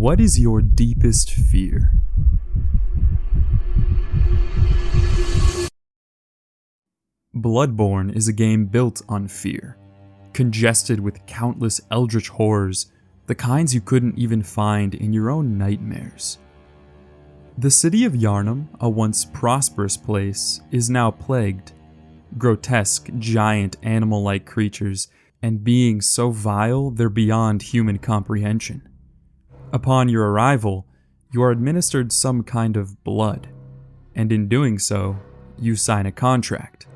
What is your deepest fear? Bloodborne is a game built on fear, congested with countless eldritch horrors, the kinds you couldn't even find in your own nightmares. The city of Yharnam, a once prosperous place, is now plagued. Grotesque, giant animal-like creatures, and beings so vile they're beyond human comprehension. Upon your arrival, you are administered some kind of blood, and in doing so, you sign a contract.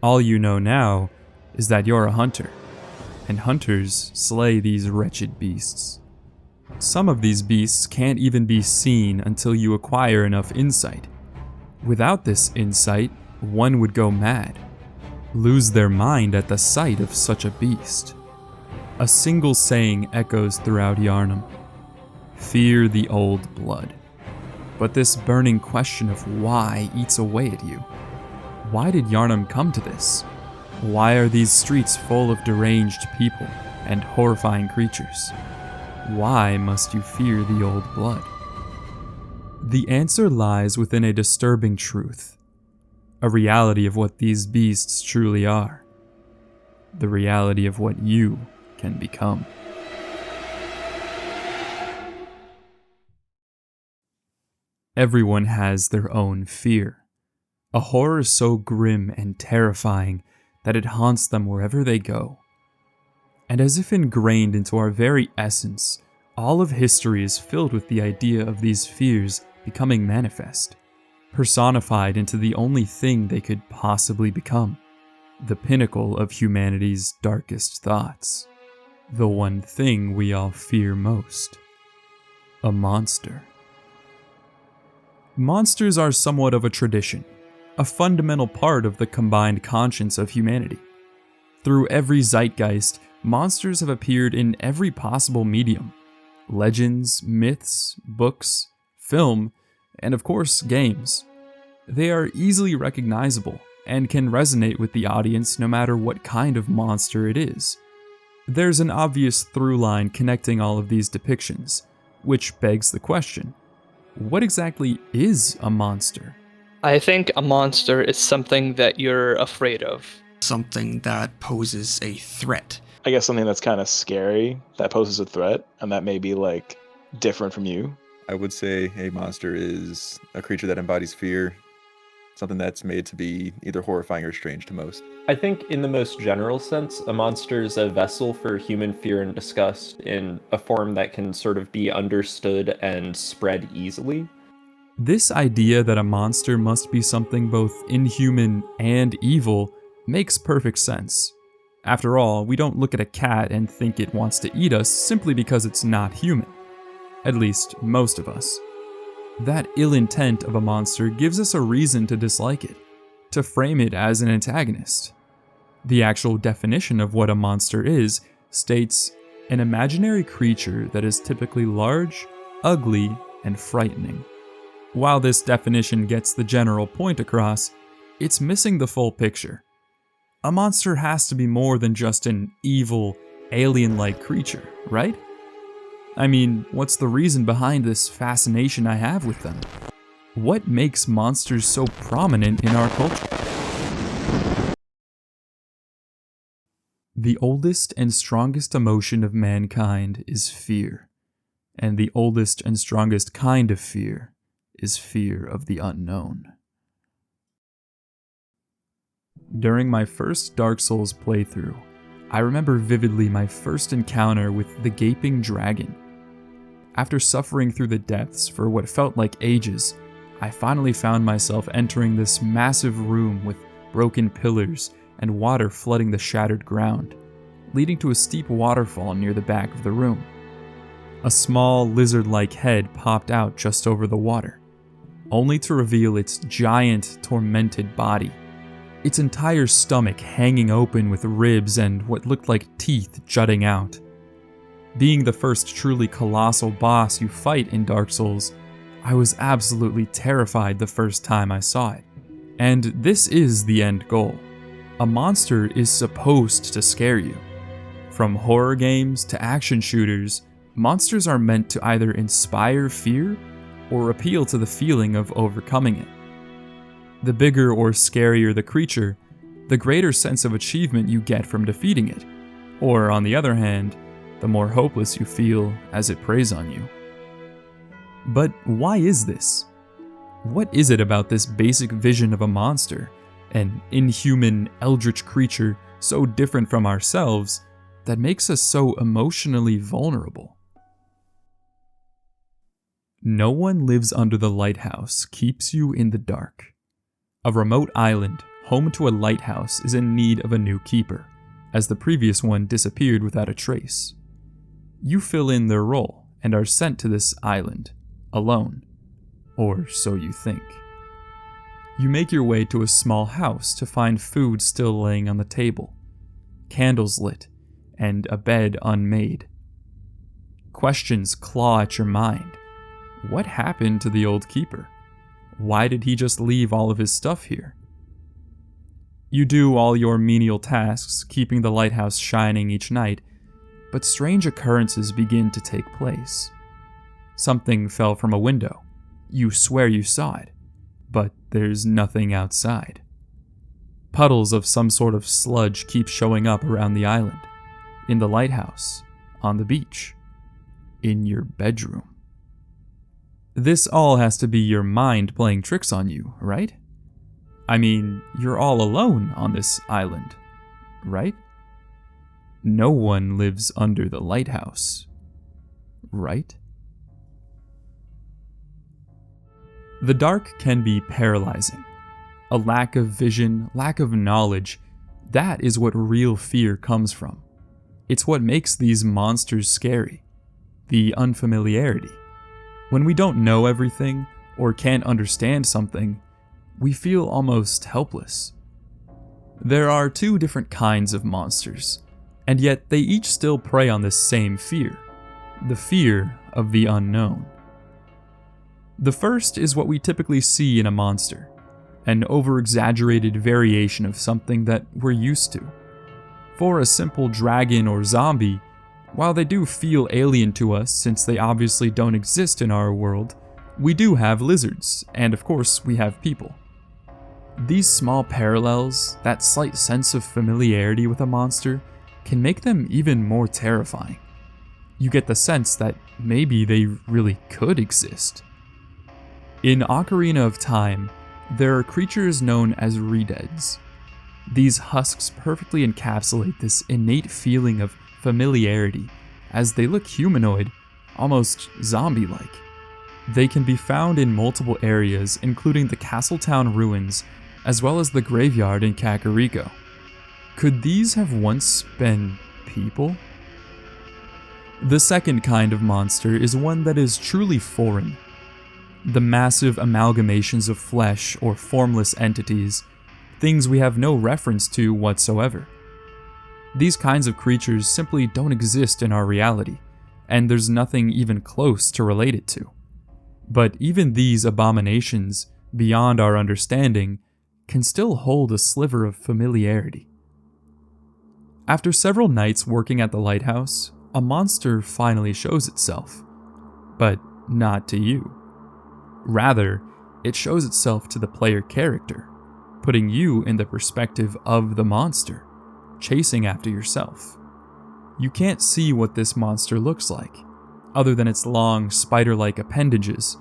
All you know now is that you're a hunter, and hunters slay these wretched beasts. Some of these beasts can't even be seen until you acquire enough insight. Without this insight, one would go mad, lose their mind at the sight of such a beast. A single saying echoes throughout Yharnam: fear the old blood. But this burning question of why eats away at you. Why did Yharnam come to this? Why are these streets full of deranged people and horrifying creatures? Why must you fear the old blood? The answer lies within a disturbing truth, a reality of what these beasts truly are, the reality of what you can become. Everyone has their own fear. A horror so grim and terrifying that it haunts them wherever they go. And as if ingrained into our very essence, all of history is filled with the idea of these fears becoming manifest, personified into the only thing they could possibly become, the pinnacle of humanity's darkest thoughts, the one thing we all fear most: a monster. Monsters are somewhat of a tradition, a fundamental part of the combined conscience of humanity. Through every zeitgeist, monsters have appeared in every possible medium: legends, myths, books, film, and of course, games. They are easily recognizable and can resonate with the audience no matter what kind of monster it is. There's an obvious through line connecting all of these depictions, which begs the question: what exactly is a monster? I think a monster is something that you're afraid of. Something that poses a threat. I guess something that's kind of scary, that poses a threat, and that may be like different from you. I would say a monster is a creature that embodies fear, something that's made to be either horrifying or strange to most. I think in the most general sense, a monster is a vessel for human fear and disgust in a form that can sort of be understood and spread easily. This idea that a monster must be something both inhuman and evil makes perfect sense. After all, we don't look at a cat and think it wants to eat us simply because it's not human. At least, most of us. That ill intent of a monster gives us a reason to dislike it, to frame it as an antagonist. The actual definition of what a monster is states an imaginary creature that is typically large, ugly, and frightening. While this definition gets the general point across, it's missing the full picture. A monster has to be more than just an evil, alien-like creature, right? I mean, what's the reason behind this fascination I have with them? What makes monsters so prominent in our culture? The oldest and strongest emotion of mankind is fear, and the oldest and strongest kind of fear is fear of the unknown. During my first Dark Souls playthrough, I remember vividly my first encounter with the Gaping Dragon. After suffering through the depths for what felt like ages, I finally found myself entering this massive room with broken pillars and water flooding the shattered ground, leading to a steep waterfall near the back of the room. A small lizard-like head popped out just over the water, only to reveal its giant, tormented body, its entire stomach hanging open with ribs and what looked like teeth jutting out. Being the first truly colossal boss you fight in Dark Souls, I was absolutely terrified the first time I saw it. And this is the end goal. A monster is supposed to scare you. From horror games to action shooters, monsters are meant to either inspire fear or appeal to the feeling of overcoming it. The bigger or scarier the creature, the greater sense of achievement you get from defeating it, or on the other hand, the more hopeless you feel as it preys on you. But why is this? What is it about this basic vision of a monster, an inhuman, eldritch creature so different from ourselves, that makes us so emotionally vulnerable? No One Lives Under the Lighthouse keeps you in the dark. A remote island, home to a lighthouse, is in need of a new keeper, as the previous one disappeared without a trace. You fill in their role and are sent to this island, alone. Or so you think. You make your way to a small house to find food still laying on the table, candles lit, and a bed unmade. Questions claw at your mind. What happened to the old keeper? Why did he just leave all of his stuff here? You do all your menial tasks, keeping the lighthouse shining each night, but strange occurrences begin to take place. Something fell from a window. You swear you saw it, but there's nothing outside. Puddles of some sort of sludge keep showing up around the island, in the lighthouse, on the beach, in your bedroom. This all has to be your mind playing tricks on you, right? I mean, you're all alone on this island, right? No one lives under the lighthouse, right? The dark can be paralyzing. A lack of vision, lack of knowledge, that is what real fear comes from. It's what makes these monsters scary. The unfamiliarity. When we don't know everything, or can't understand something, we feel almost helpless. There are two different kinds of monsters, and yet they each still prey on the same fear, the fear of the unknown. The first is what we typically see in a monster, an over-exaggerated variation of something that we're used to. For a simple dragon or zombie, while they do feel alien to us since they obviously don't exist in our world, we do have lizards, and of course we have people. These small parallels, that slight sense of familiarity with a monster, can make them even more terrifying. You get the sense that maybe they really could exist. In Ocarina of Time, there are creatures known as redeads. These husks perfectly encapsulate this innate feeling of familiarity, as they look humanoid, almost zombie-like. They can be found in multiple areas, including the Castletown ruins, as well as the graveyard in Kakariko. Could these have once been people? The second kind of monster is one that is truly foreign. The massive amalgamations of flesh or formless entities, things we have no reference to whatsoever. These kinds of creatures simply don't exist in our reality, and there's nothing even close to relate it to. But even these abominations, beyond our understanding, can still hold a sliver of familiarity. After several nights working at the lighthouse, a monster finally shows itself. But not to you. Rather, it shows itself to the player character, putting you in the perspective of the monster, chasing after yourself. You can't see what this monster looks like, other than its long, spider-like appendages.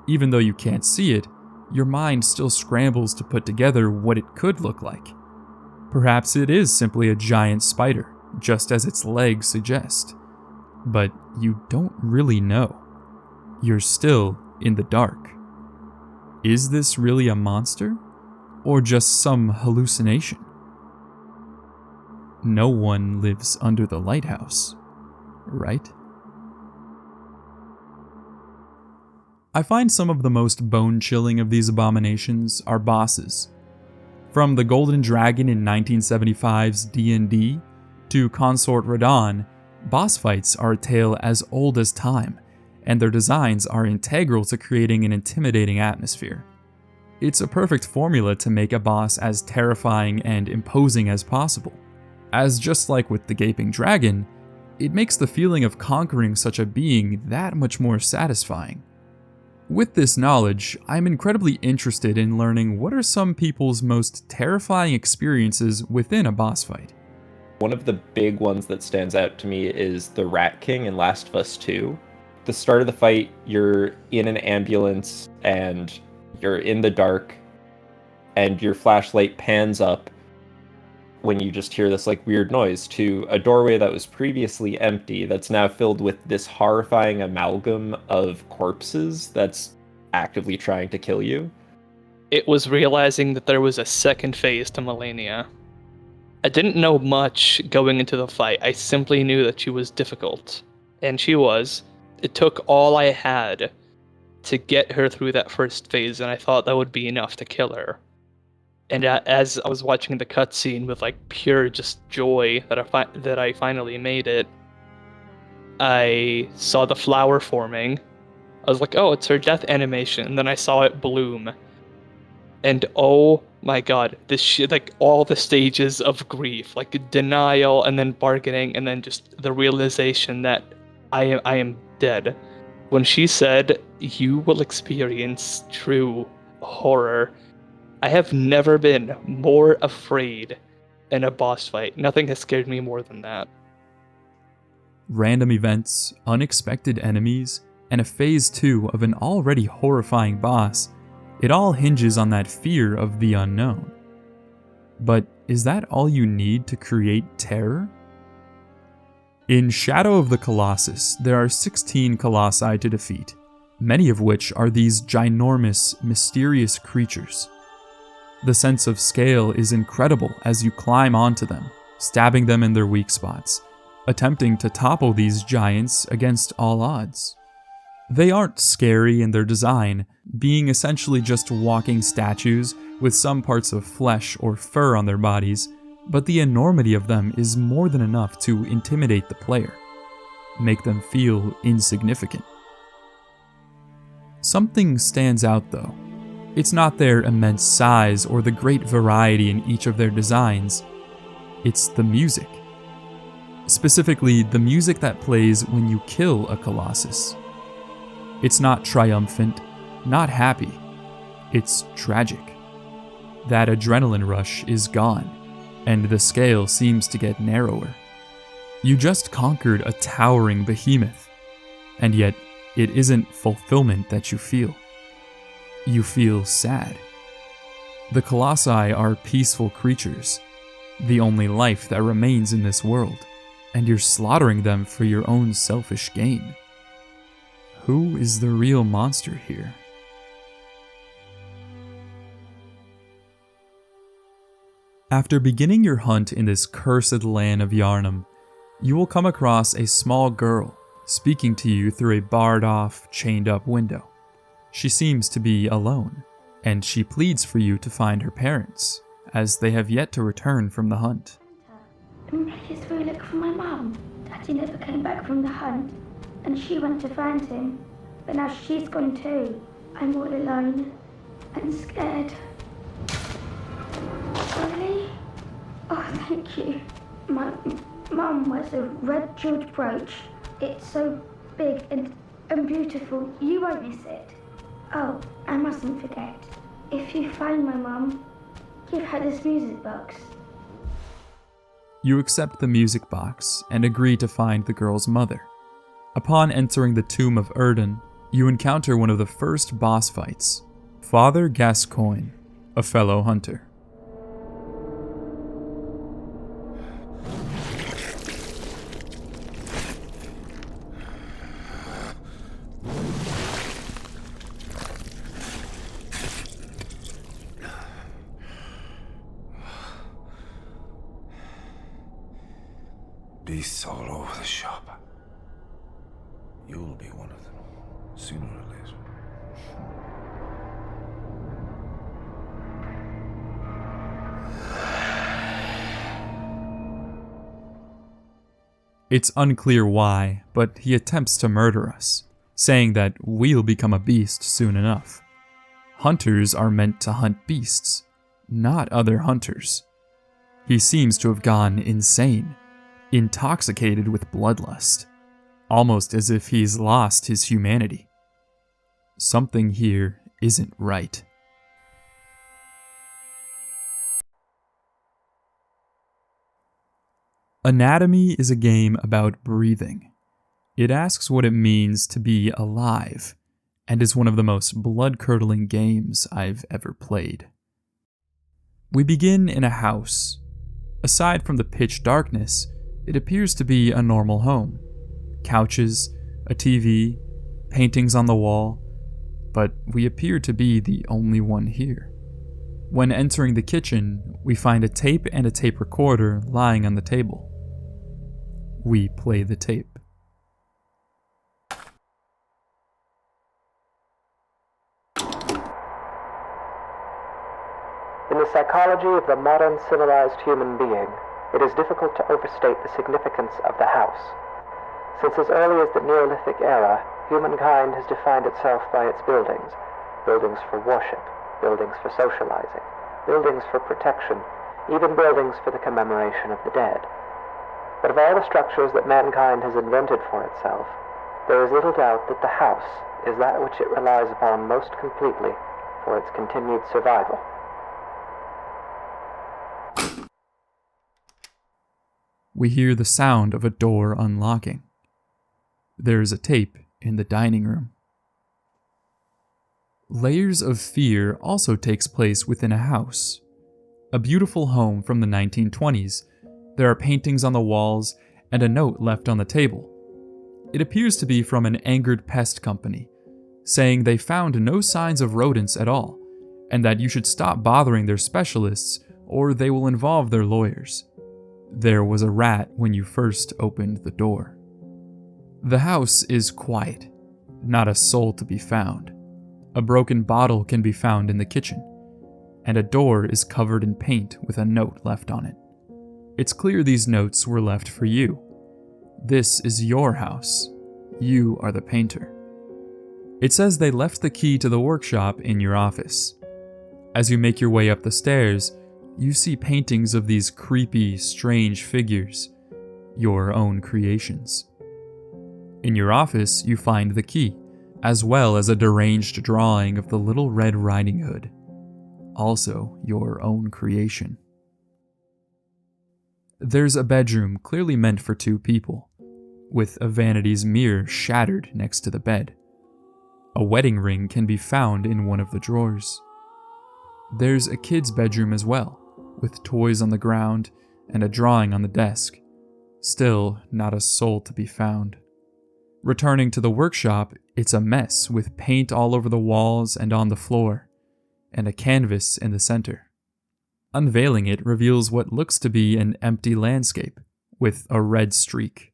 Even though you can't see it, your mind still scrambles to put together what it could look like. Perhaps it is simply a giant spider, just as its legs suggest. But you don't really know. You're still in the dark. Is this really a monster? Or just some hallucination? No one lives under the lighthouse, right? I find some of the most bone-chilling of these abominations are bosses. From the Golden Dragon in 1975's D&D to Consort Radahn, boss fights are a tale as old as time, and their designs are integral to creating an intimidating atmosphere. It's a perfect formula to make a boss as terrifying and imposing as possible, as just like with the Gaping Dragon, it makes the feeling of conquering such a being that much more satisfying. With this knowledge, I'm incredibly interested in learning what are some people's most terrifying experiences within a boss fight. One of the big ones that stands out to me is the Rat King in Last of Us 2. The start of the fight, you're in an ambulance and you're in the dark and your flashlight pans up when you just hear this like weird noise to a doorway that was previously empty that's now filled with this horrifying amalgam of corpses that's actively trying to kill you. It was realizing that there was a second phase to Melania. I didn't know much going into the fight. I simply knew that she was difficult. And she was. It took all I had to get her through that first phase, and I thought that would be enough to kill her. And as I was watching the cutscene with like pure just joy that I finally made it, I saw the flower forming. I was like, oh, it's her death animation. And then I saw it bloom. And oh my god, this shit, like all the stages of grief, like denial and then bargaining and then just the realization that I am dead. When she said, you will experience true horror, I have never been more afraid in a boss fight. Nothing has scared me more than that. Random events, unexpected enemies, and a phase 2 of an already horrifying boss, it all hinges on that fear of the unknown. But is that all you need to create terror? In Shadow of the Colossus, there are 16 colossi to defeat, many of which are these ginormous, mysterious creatures. The sense of scale is incredible as you climb onto them, stabbing them in their weak spots, attempting to topple these giants against all odds. They aren't scary in their design, being essentially just walking statues with some parts of flesh or fur on their bodies, but the enormity of them is more than enough to intimidate the player, make them feel insignificant. Something stands out though. It's not their immense size or the great variety in each of their designs, it's the music. Specifically, the music that plays when you kill a Colossus. It's not triumphant, not happy, it's tragic. That adrenaline rush is gone, and the scale seems to get narrower. You just conquered a towering behemoth, and yet it isn't fulfillment that you feel. You feel sad. The Colossi are peaceful creatures, the only life that remains in this world, and you're slaughtering them for your own selfish gain. Who is the real monster here? After beginning your hunt in this cursed land of Yharnam, you will come across a small girl speaking to you through a barred-off, chained-up window. She seems to be alone, and she pleads for you to find her parents, as they have yet to return from the hunt. Please go look for my mum. Daddy never came back from the hunt, and she went to find him, but now she's gone too. I'm all alone and scared. Really? Oh, thank you. My mum wears a red jeweled brooch. It's so big and beautiful. You won't miss it. Oh, I mustn't forget. If you find my mum, give her this music box. You accept the music box and agree to find the girl's mother. Upon entering the tomb of Erden, you encounter one of the first boss fights, Father Gascoigne, a fellow hunter. Beasts all over the shop. You'll be one of them, sooner or later. It's unclear why, but he attempts to murder us, saying that we'll become a beast soon enough. Hunters are meant to hunt beasts, not other hunters. He seems to have gone insane, intoxicated with bloodlust, almost as if he's lost his humanity. Something here isn't right. Anatomy is a game about breathing. It asks what it means to be alive, and is one of the most blood-curdling games I've ever played. We begin in a house. Aside from the pitch darkness, it appears to be a normal home. Couches, a TV, paintings on the wall, but we appear to be the only one here. When entering the kitchen, we find a tape and a tape recorder lying on the table. We play the tape. In the psychology of the modern civilized human being, it is difficult to overstate the significance of the house. Since as early as the Neolithic era, humankind has defined itself by its buildings. Buildings for worship, buildings for socializing, buildings for protection, even buildings for the commemoration of the dead. But of all the structures that mankind has invented for itself, there is little doubt that the house is that which it relies upon most completely for its continued survival. We hear the sound of a door unlocking. There is a tape in the dining room. Layers of Fear also takes place within a house. A beautiful home from the 1920s. There are paintings on the walls and a note left on the table. It appears to be from an angered pest company, saying they found no signs of rodents at all, and that you should stop bothering their specialists or they will involve their lawyers. There was a rat when you first opened the door. The house is quiet, not a soul to be found. A broken bottle can be found in the kitchen, and a door is covered in paint with a note left on it. It's clear these notes were left for you. This is your house. You are the painter. It says they left the key to the workshop in your office. As you make your way up the stairs, you see paintings of these creepy, strange figures, your own creations. In your office, you find the key, as well as a deranged drawing of the Little Red Riding Hood, also your own creation. There's a bedroom clearly meant for 2 people, with a vanity's mirror shattered next to the bed. A wedding ring can be found in one of the drawers. There's a kid's bedroom as well, with toys on the ground and a drawing on the desk. Still, not a soul to be found. Returning to the workshop, it's a mess with paint all over the walls and on the floor, and a canvas in the center. Unveiling it reveals what looks to be an empty landscape, with a red streak.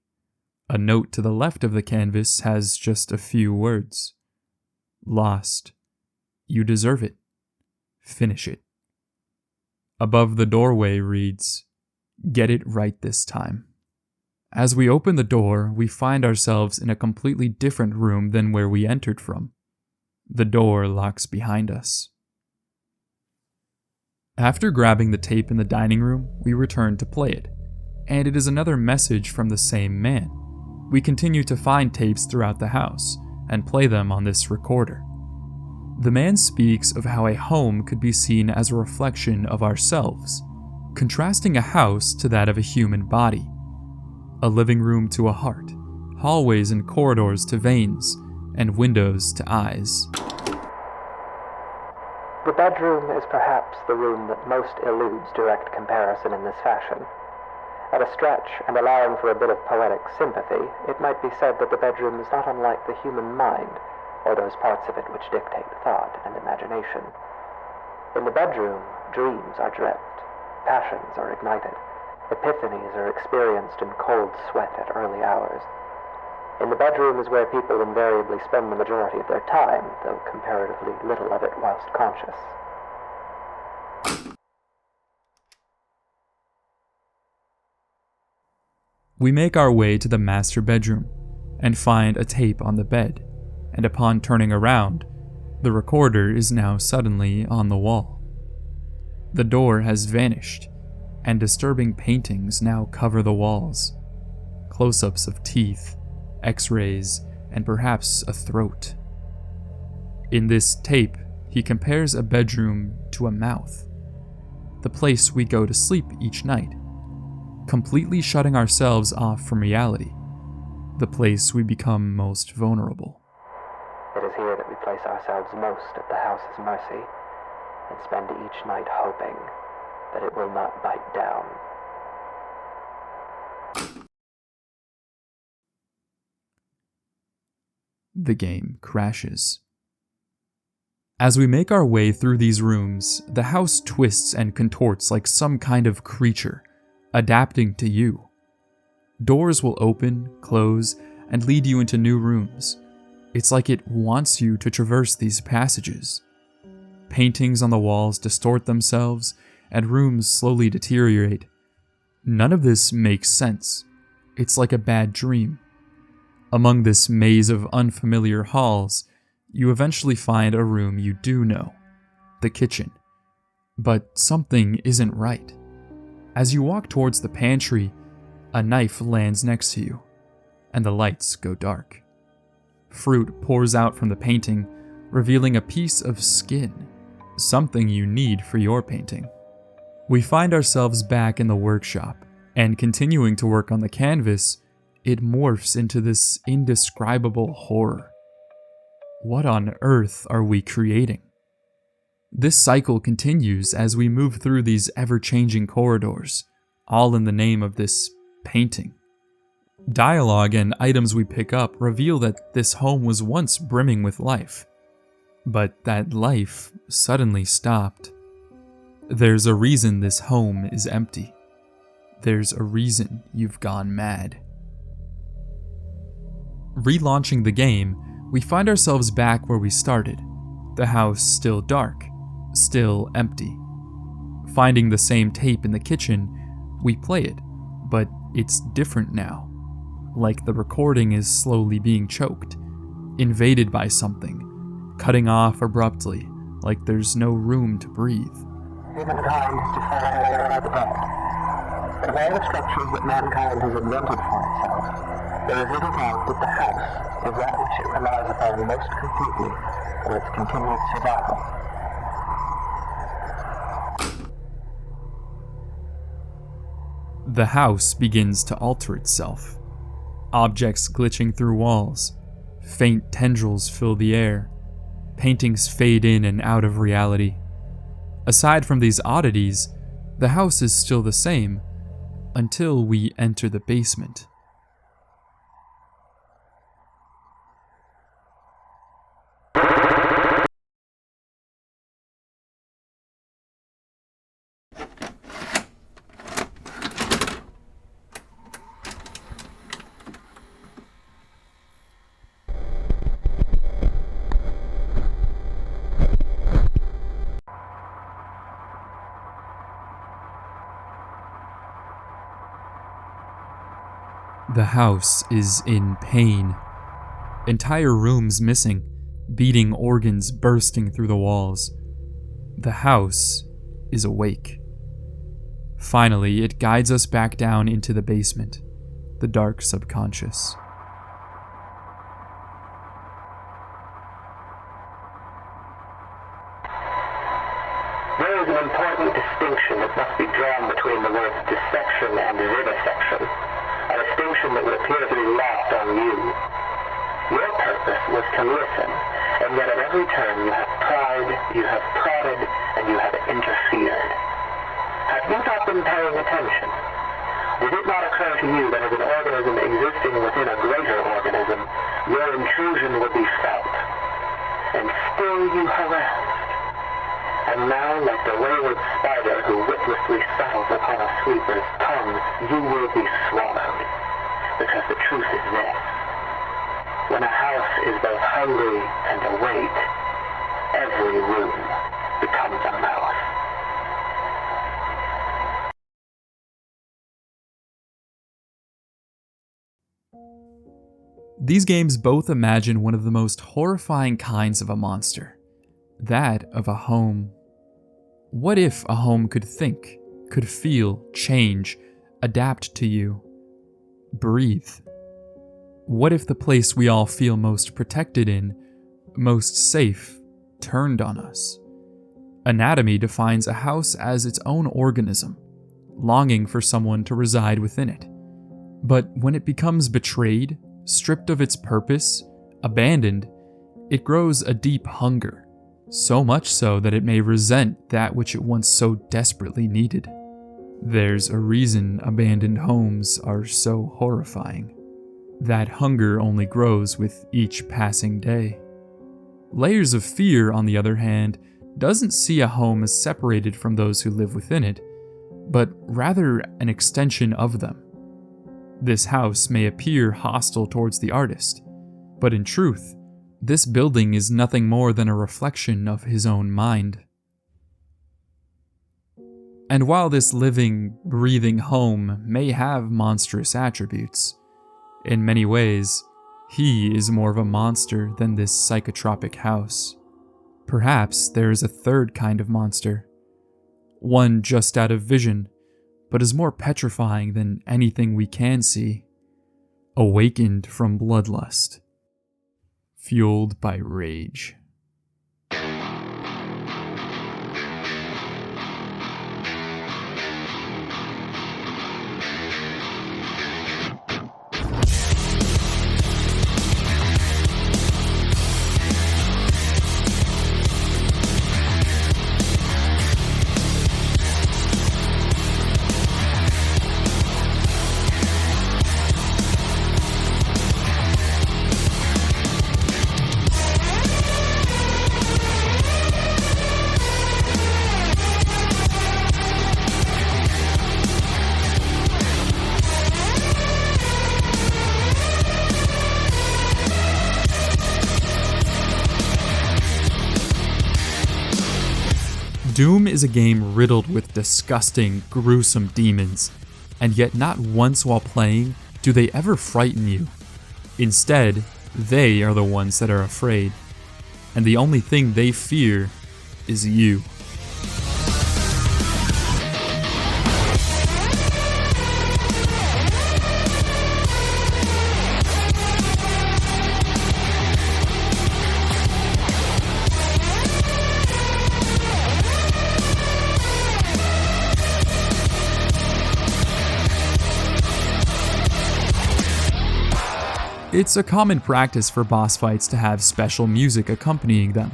A note to the left of the canvas has just a few words. Lost. You deserve it. Finish it. Above the doorway reads, "Get it right this time." As we open the door, we find ourselves in a completely different room than where we entered from. The door locks behind us. After grabbing the tape in the dining room, we return to play it, and it is another message from the same man. We continue to find tapes throughout the house, and play them on this recorder. The man speaks of how a home could be seen as a reflection of ourselves, contrasting a house to that of a human body. A living room to a heart, hallways and corridors to veins, and windows to eyes. The bedroom is perhaps the room that most eludes direct comparison in this fashion. At a stretch, and allowing for a bit of poetic sympathy, it might be said that the bedroom is not unlike the human mind, or those parts of it which dictate thought and imagination. In the bedroom, dreams are dreamt, passions are ignited, epiphanies are experienced in cold sweat at early hours. In the bedroom is where people invariably spend the majority of their time, though comparatively little of it whilst conscious. We make our way to the master bedroom and find a tape on the bed, and upon turning around, the recorder is now suddenly on the wall. The door has vanished, and disturbing paintings now cover the walls, close-ups of teeth, x-rays, and perhaps a throat. In this tape, he compares a bedroom to a mouth, the place we go to sleep each night, completely shutting ourselves off from reality, the place we become most vulnerable. It is here that we place ourselves most at the house's mercy, and spend each night hoping that it will not bite down. The game crashes. As we make our way through these rooms, the house twists and contorts like some kind of creature, adapting to you. Doors will open, close, and lead you into new rooms. It's like it wants you to traverse these passages. Paintings on the walls distort themselves, and rooms slowly deteriorate. None of this makes sense. It's like a bad dream. Among this maze of unfamiliar halls, you eventually find a room you do know, the kitchen. But something isn't right. As you walk towards the pantry, a knife lands next to you, and the lights go dark. Fruit pours out from the painting, revealing a piece of skin, something you need for your painting. We find ourselves back in the workshop, and continuing to work on the canvas, it morphs into this indescribable horror. What on earth are we creating? This cycle continues as we move through these ever-changing corridors, all in the name of this painting. Dialogue and items we pick up reveal that this home was once brimming with life, but that life suddenly stopped. There's a reason this home is empty. There's a reason you've gone mad. Relaunching the game, we find ourselves back where we started. The house still dark, still empty. Finding the same tape in the kitchen, we play it, but it's different now. Like the recording is slowly being choked, invaded by something, cutting off abruptly, like there's no room to breathe. Humankind is defined at the end. Of all the structures that mankind has invented for itself, there is little doubt that the house is that which it relies upon most completely for its continued survival. The house begins to alter itself. Objects glitching through walls, faint tendrils fill the air, paintings fade in and out of reality. Aside from these oddities, the house is still the same until we enter the basement. The house is in pain. Entire rooms missing, beating organs bursting through the walls. The house is awake. Finally, it guides us back down into the basement, the dark subconscious. There is an important distinction that must be drawn between the words dissection and vivisection, a distinction that would appear to be lost on you. Your purpose was to listen, and yet at every turn you have pried, you have prodded, and you have interfered. Have you not been paying attention? Did it not occur to you that as an organism existing within a greater organism, your intrusion would be felt? And still you harassed. And now, like the wayward spider who witlessly settles upon a sweeper's tongue, you will be swallowed. Because the truth is this. When a house is both hungry and awake, every room becomes a mouth. These games both imagine one of the most horrifying kinds of a monster. That of a home. What if a home could think, could feel, change, adapt to you? breathe? What if the place we all feel most protected in, most safe, turned on us? Anatomy defines a house as its own organism, longing for someone to reside within it. But when it becomes betrayed, stripped of its purpose, abandoned, it grows a deep hunger, so much so that it may resent that which it once so desperately needed. There's a reason abandoned homes are so horrifying. That hunger only grows with each passing day. Layers of Fear, on the other hand, doesn't see a home as separated from those who live within it, but rather an extension of them. This house may appear hostile towards the artist, but in truth, this building is nothing more than a reflection of his own mind. And while this living, breathing home may have monstrous attributes, in many ways, he is more of a monster than this psychotropic house. Perhaps there is a third kind of monster, one just out of vision, but is more petrifying than anything we can see, awakened from bloodlust, fueled by rage. Doom is a game riddled with disgusting, gruesome demons, and yet not once while playing do they ever frighten you. Instead, they are the ones that are afraid, and the only thing they fear is you. It's a common practice for boss fights to have special music accompanying them,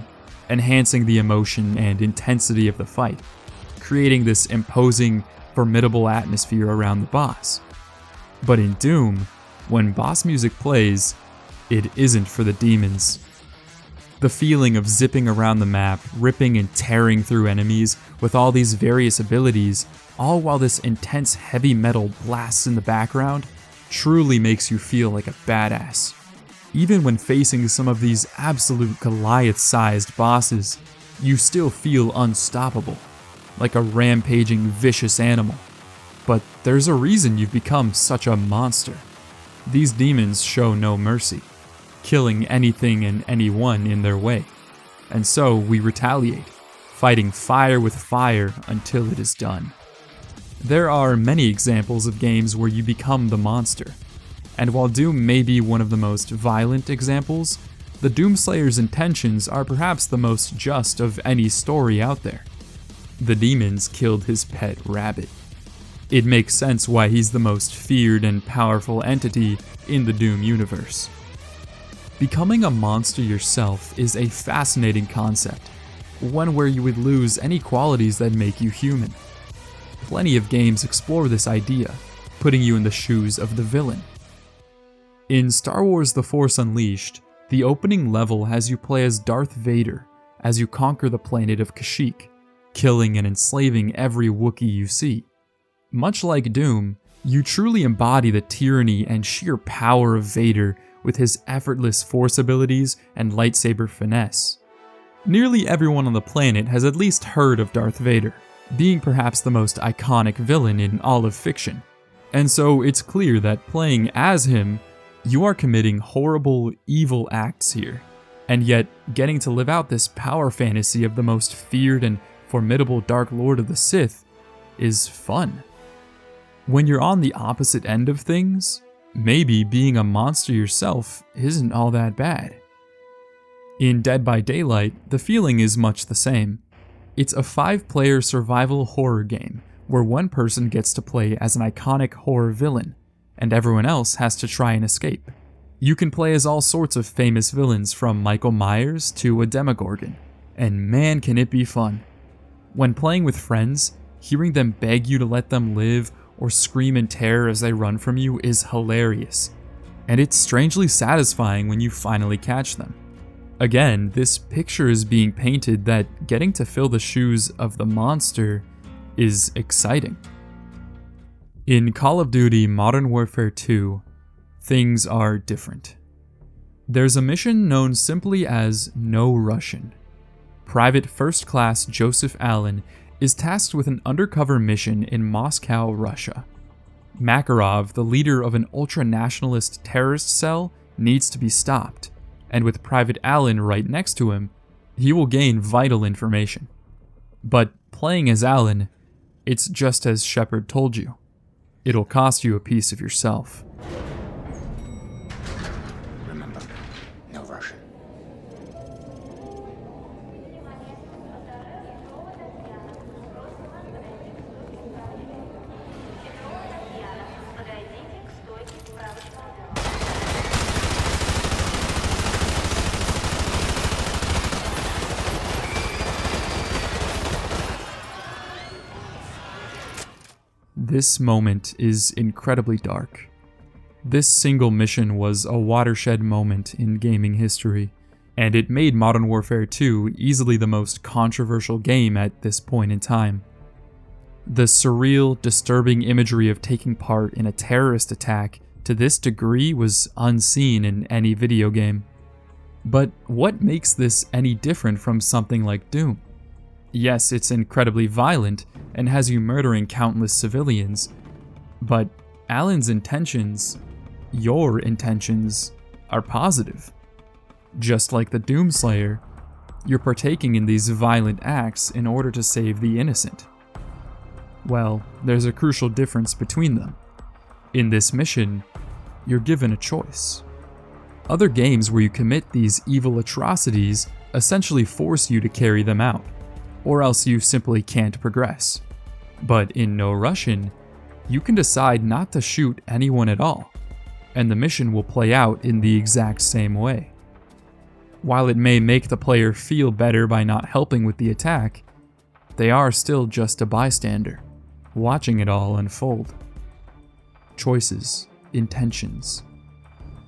enhancing the emotion and intensity of the fight, creating this imposing, formidable atmosphere around the boss. But in Doom, when boss music plays, it isn't for the demons. The feeling of zipping around the map, ripping and tearing through enemies with all these various abilities, all while this intense heavy metal blasts in the background, truly makes you feel like a badass. Even when facing some of these absolute Goliath-sized bosses, you still feel unstoppable, like a rampaging, vicious animal. But there's a reason you've become such a monster. These demons show no mercy, killing anything and anyone in their way. And so we retaliate, fighting fire with fire until it is done. There are many examples of games where you become the monster, and while Doom may be one of the most violent examples, the Doomslayer's intentions are perhaps the most just of any story out there. The demons killed his pet rabbit. It makes sense why he's the most feared and powerful entity in the Doom universe. Becoming a monster yourself is a fascinating concept, one where you would lose any qualities that make you human. Plenty of games explore this idea, putting you in the shoes of the villain. In Star Wars The Force Unleashed, the opening level has you play as Darth Vader as you conquer the planet of Kashyyyk, killing and enslaving every Wookiee you see. Much like Doom, you truly embody the tyranny and sheer power of Vader with his effortless Force abilities and lightsaber finesse. Nearly everyone on the planet has at least heard of Darth Vader, being perhaps the most iconic villain in all of fiction. And so it's clear that playing as him, you are committing horrible, evil acts here, and yet getting to live out this power fantasy of the most feared and formidable Dark Lord of the Sith is fun. When you're on the opposite end of things, maybe being a monster yourself isn't all that bad. In Dead by Daylight, the feeling is much the same. It's a 5-player survival horror game where one person gets to play as an iconic horror villain, and everyone else has to try and escape. You can play as all sorts of famous villains from Michael Myers to a Demogorgon, and man can it be fun. When playing with friends, hearing them beg you to let them live or scream in terror as they run from you is hilarious, and it's strangely satisfying when you finally catch them. Again, this picture is being painted that getting to fill the shoes of the monster is exciting. In Call of Duty Modern Warfare 2, things are different. There's a mission known simply as No Russian. Private First Class Joseph Allen is tasked with an undercover mission in Moscow, Russia. Makarov, the leader of an ultra-nationalist terrorist cell, needs to be stopped, and with Private Allen right next to him, he will gain vital information. But playing as Allen, it's just as Shepard told you. It'll cost you a piece of yourself. Remember, no Russian. This moment is incredibly dark. This single mission was a watershed moment in gaming history, and it made Modern Warfare 2 easily the most controversial game at this point in time. The surreal, disturbing imagery of taking part in a terrorist attack to this degree was unseen in any video game. But what makes this any different from something like Doom? Yes, it's incredibly violent and has you murdering countless civilians, but Alan's intentions, your intentions, are positive. Just like the Doomslayer, you're partaking in these violent acts in order to save the innocent. Well, there's a crucial difference between them. In this mission, you're given a choice. Other games where you commit these evil atrocities essentially force you to carry them out, or else you simply can't progress. But in No Russian, you can decide not to shoot anyone at all, and the mission will play out in the exact same way. While it may make the player feel better by not helping with the attack, they are still just a bystander, watching it all unfold. Choices, intentions.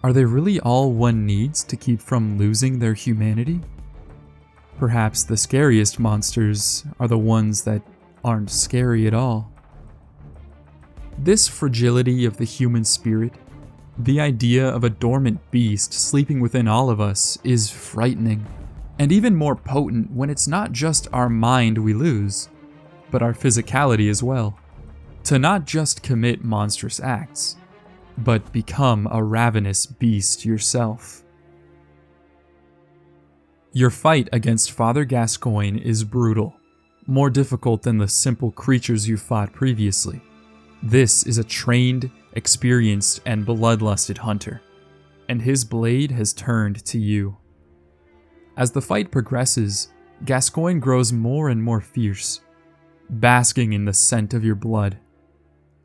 Are they really all one needs to keep from losing their humanity? Perhaps the scariest monsters are the ones that aren't scary at all. This fragility of the human spirit, the idea of a dormant beast sleeping within all of us, is frightening, and even more potent when it's not just our mind we lose, but our physicality as well. To not just commit monstrous acts, but become a ravenous beast yourself. Your fight against Father Gascoigne is brutal, more difficult than the simple creatures you fought previously. This is a trained, experienced, and bloodlusted hunter, and his blade has turned to you. As the fight progresses, Gascoigne grows more and more fierce, basking in the scent of your blood.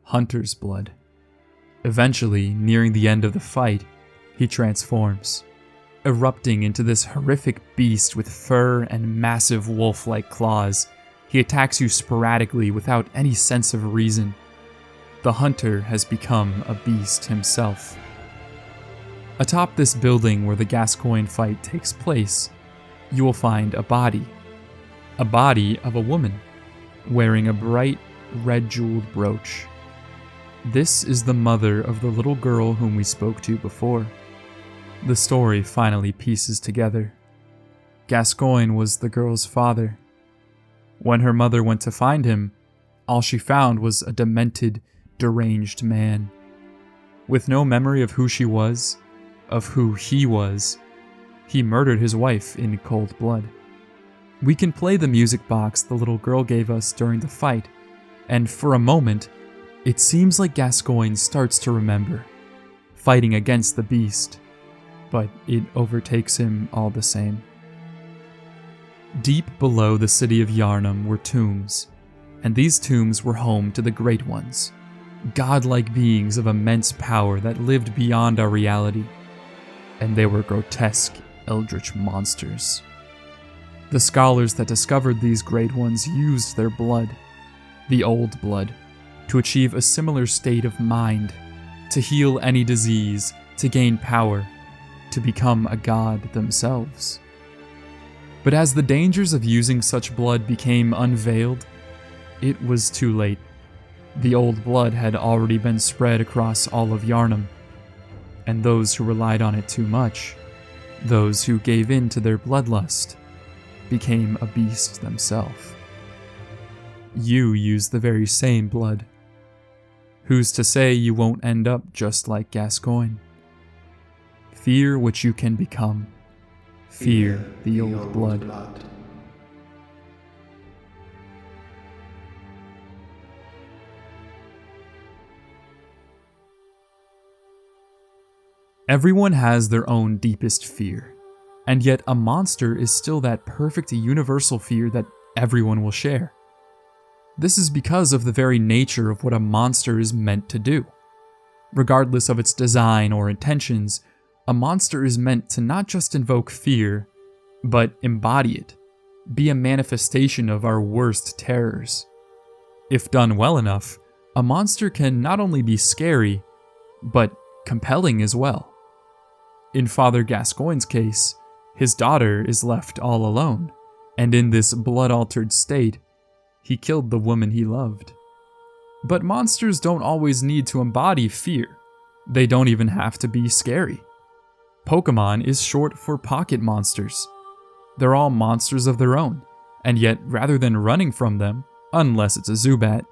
Hunter's blood. Eventually, nearing the end of the fight, he transforms, erupting into this horrific beast with fur and massive wolf-like claws. He attacks you sporadically without any sense of reason. The hunter has become a beast himself. Atop this building where the Gascoigne fight takes place, you will find a body of a woman, wearing a bright red jeweled brooch. This is the mother of the little girl whom we spoke to before. The story finally pieces together. Gascoigne was the girl's father. When her mother went to find him, all she found was a demented, deranged man. With no memory of who she was, of who he was, he murdered his wife in cold blood. We can play the music box the little girl gave us during the fight, and for a moment, it seems like Gascoigne starts to remember. fighting against the beast, but it overtakes him all the same. Deep below the city of Yharnam were tombs, and these tombs were home to the Great Ones, godlike beings of immense power that lived beyond our reality, and they were grotesque, eldritch monsters. The scholars that discovered these Great Ones used their blood, the old blood, to achieve a similar state of mind, to heal any disease, to gain power, to become a god themselves. But as the dangers of using such blood became unveiled, it was too late. The old blood had already been spread across all of Yharnam, and those who relied on it too much, those who gave in to their bloodlust, became a beast themselves. You use the very same blood. Who's to say you won't end up just like Gascoigne? Fear what you can become. Fear the old blood. Everyone has their own deepest fear, and yet a monster is still that perfect universal fear that everyone will share. This is because of the very nature of what a monster is meant to do. Regardless of its design or intentions, a monster is meant to not just invoke fear, but embody it, be a manifestation of our worst terrors. If done well enough, a monster can not only be scary, but compelling as well. In Father Gascoigne's case, his daughter is left all alone, and in this blood-altered state, he killed the woman he loved. But monsters don't always need to embody fear. They don't even have to be scary. Pokemon is short for pocket monsters. They're all monsters of their own, and yet rather than running from them, unless it's a Zubat,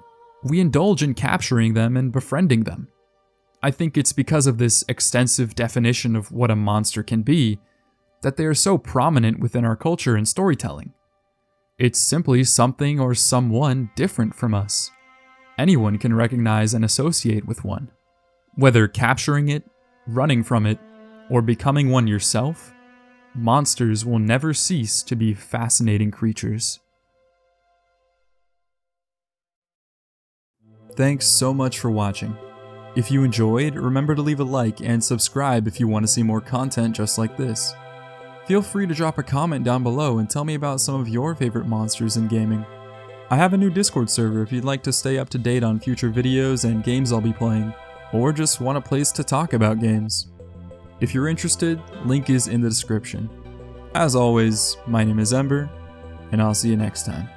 we indulge in capturing them and befriending them. I think it's because of this extensive definition of what a monster can be that they are so prominent within our culture and storytelling. It's simply something or someone different from us. Anyone can recognize and associate with one. Whether capturing it, running from it, or becoming one yourself, monsters will never cease to be fascinating creatures. Thanks so much for watching. If you enjoyed, remember to leave a like and subscribe if you want to see more content just like this. Feel free to drop a comment down below and tell me about some of your favorite monsters in gaming. I have a new Discord server if you'd like to stay up to date on future videos and games I'll be playing, or just want a place to talk about games. If you're interested, link is in the description. As always, my name is Ember, and I'll see you next time.